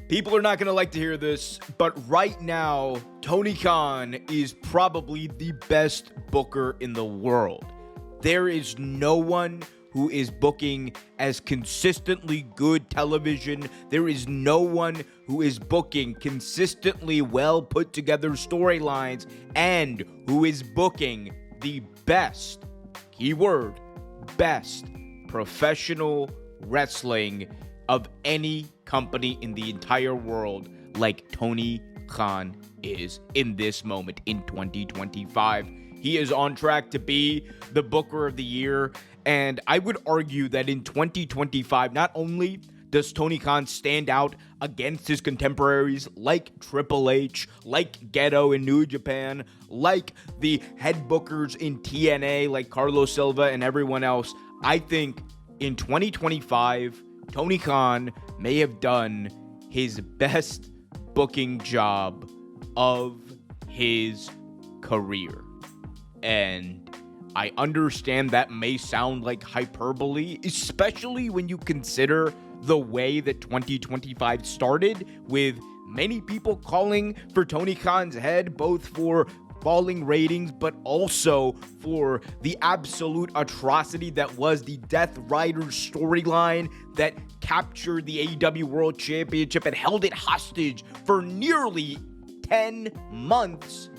People are not going to like to hear this, but right now, Tony Khan is probably the best booker in the world. There is no one who is booking as consistently good television. There is no one who is booking consistently well put together storylines and who is booking the best, keyword, best professional wrestling of any company in the entire world like Tony Khan is in this moment in 2025. He is on track to be the Booker of the Year, and I would argue that in 2025, not only does Tony Khan stand out against his contemporaries like Triple H, like Gedo in New Japan, like the head bookers in TNA like Carlos Silva and everyone else, I think in 2025, Tony Khan may have done his best booking job of his career. And I understand that may sound like hyperbole, especially when you consider the way that 2025 started, with many people calling for Tony Khan's head, both for falling ratings, but also for the absolute atrocity that was the Death Riders storyline that captured the AEW World Championship and held it hostage for nearly 10 months.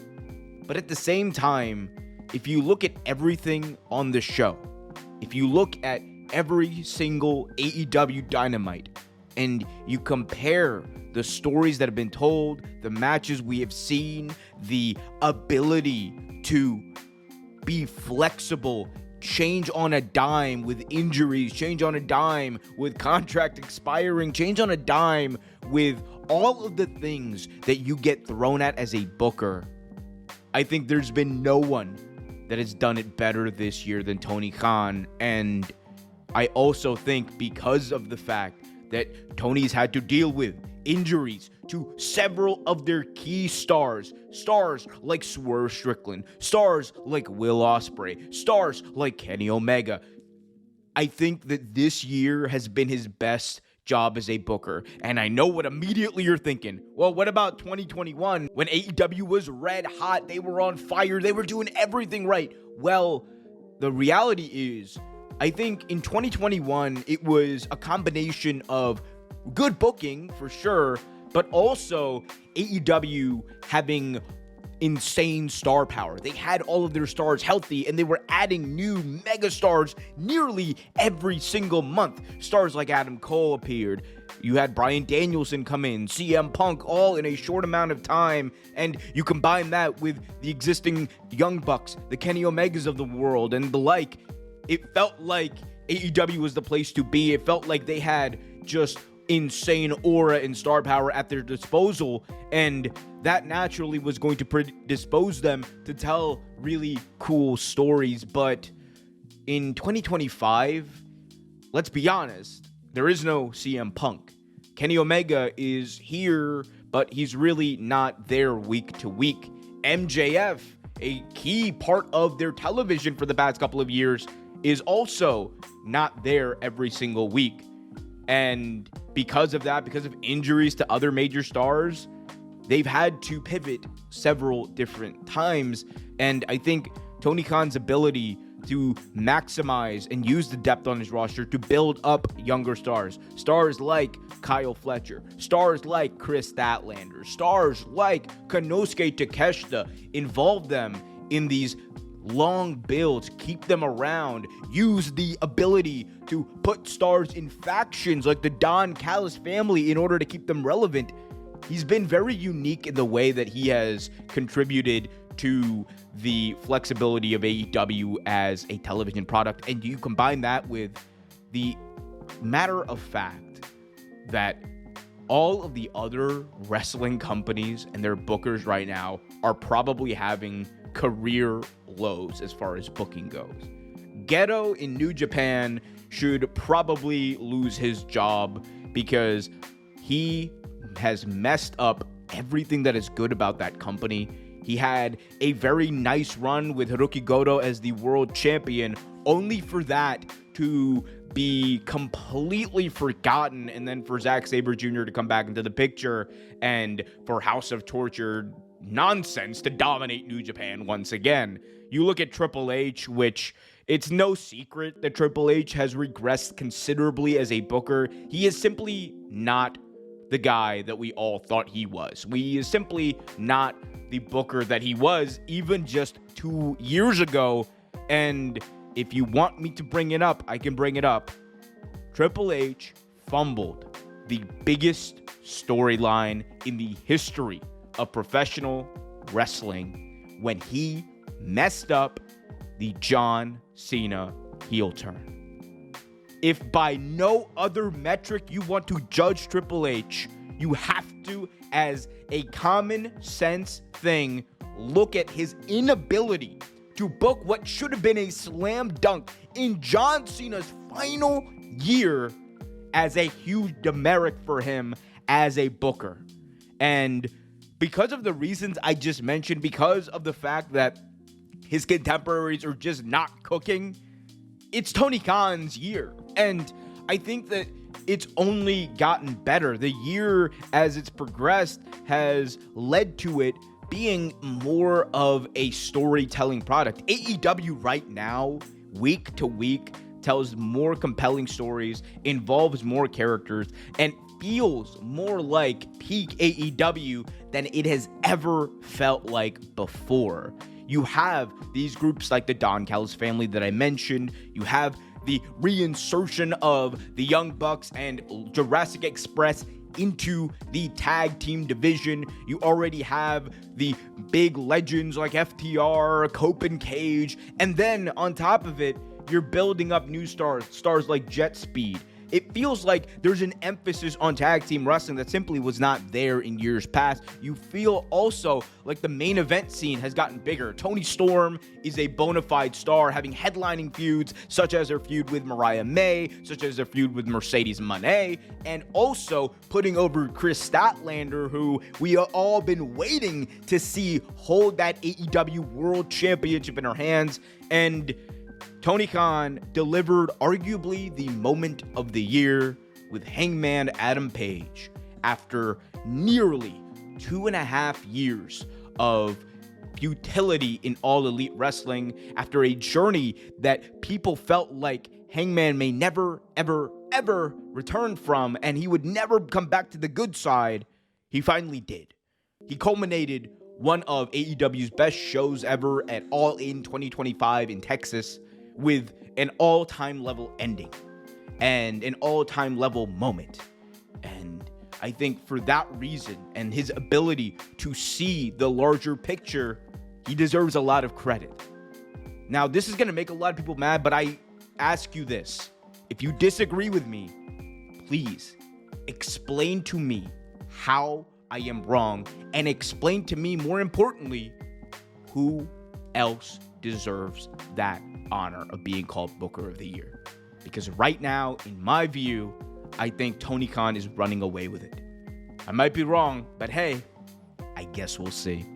But at the same time, if you look at everything on the show, if you look at every single AEW Dynamite, and you compare the stories that have been told, the matches we have seen, the ability to be flexible, change on a dime with injuries, change on a dime with contract expiring, change on a dime with all of the things that you get thrown at as a booker, I think there's been no one that has done it better this year than Tony Khan. And I also think because of the fact that Tony's had to deal with injuries to several of their key stars like Swerve Strickland, stars like Will Ospreay, stars like Kenny Omega, I think that this year has been his best job as a booker. And I know what immediately you're thinking. Well, what about 2021 when AEW was red hot? They were on fire. They were doing everything right. Well, the reality is, I think in 2021, it was a combination of good booking for sure, but also AEW having insane star power. They had all of their stars healthy, and they were adding new mega stars nearly every single month. Stars like Adam Cole appeared. You had Bryan Danielson come in, CM Punk, all in a short amount of time, and you combine that with the existing Young Bucks, the Kenny Omegas of the world, and the like. It felt like AEW was the place to be. It felt like they had just insane aura and star power at their disposal, and that naturally was going to predispose them to tell really cool stories. But in 2025, let's be honest, there is no CM Punk. Kenny Omega is here, but he's really not there week to week. MJF, a key part of their television for the past couple of years, is also not there every single week. And because of that, because of injuries to other major stars, they've had to pivot several different times. And I think Tony Khan's ability to maximize and use the depth on his roster to build up younger stars like Kyle Fletcher, stars like Chris Statlander, stars like Konosuke Takeshita, involve them in these long builds, keep them around, use the ability to put stars in factions like the Don Callis family in order to keep them relevant. He's been very unique in the way that he has contributed to the flexibility of AEW as a television product. And you combine that with the matter of fact that all of the other wrestling companies and their bookers right now are probably having career lows as far as booking goes. Gedo in New Japan should probably lose his job because he has messed up everything that is good about that company. He had a very nice run with Hiroki Goto as the world champion, only for that to be completely forgotten, and then for Zack Sabre Jr. to come back into the picture and for House of Torture nonsense to dominate New Japan once again. You look at Triple H, which it's no secret that Triple H has regressed considerably as a booker. He is simply not the guy that we all thought he was. He is simply not the booker that he was even just 2 years ago. And if you want me to bring it up, I can bring it up. Triple H fumbled the biggest storyline in the history of professional wrestling when he messed up the John Cena heel turn. If by no other metric you want to judge Triple H, you have to, as a common sense thing, look at his inability to book what should have been a slam dunk in John Cena's final year as a huge demerit for him as a booker. And because of the reasons I just mentioned, because of the fact that his contemporaries are just not cooking, it's Tony Khan's year. And I think that it's only gotten better. The year, as it's progressed, has led to it being more of a storytelling product. AEW right now, week to week, tells more compelling stories, involves more characters, and feels more like peak AEW than it has ever felt like before. You have these groups like the Don Callis family that I mentioned. You have the reinsertion of the Young Bucks and Jurassic Express into the tag team division. You already have the big legends like FTR, Cope and Cage, and then on top of it, you're building up new stars like Jet Speed. It feels like there's an emphasis on tag team wrestling that simply was not there in years past. You feel also like the main event scene has gotten bigger. Toni Storm is a bona fide star, having headlining feuds such as her feud with Mariah May, such as her feud with Mercedes Moné, and also putting over Chris Statlander, who we have all been waiting to see hold that AEW World Championship in her hands. And Tony Khan delivered arguably the moment of the year with Hangman Adam Page after nearly 2.5 years of futility in All Elite Wrestling, after a journey that people felt like Hangman may never, ever, ever return from, and he would never come back to the good side. He finally did. He culminated one of AEW's best shows ever at All In 2025 in Texas, with an all-time level ending and an all-time level moment. And I think for that reason and his ability to see the larger picture, he deserves a lot of credit. Now, this is going to make a lot of people mad, but I ask you this. If you disagree with me, please explain to me how I am wrong, and explain to me, more importantly, who else deserves that honor of being called Booker of the Year. Because right now, in my view, I think Tony Khan is running away with it. I might be wrong, but hey, I guess we'll see.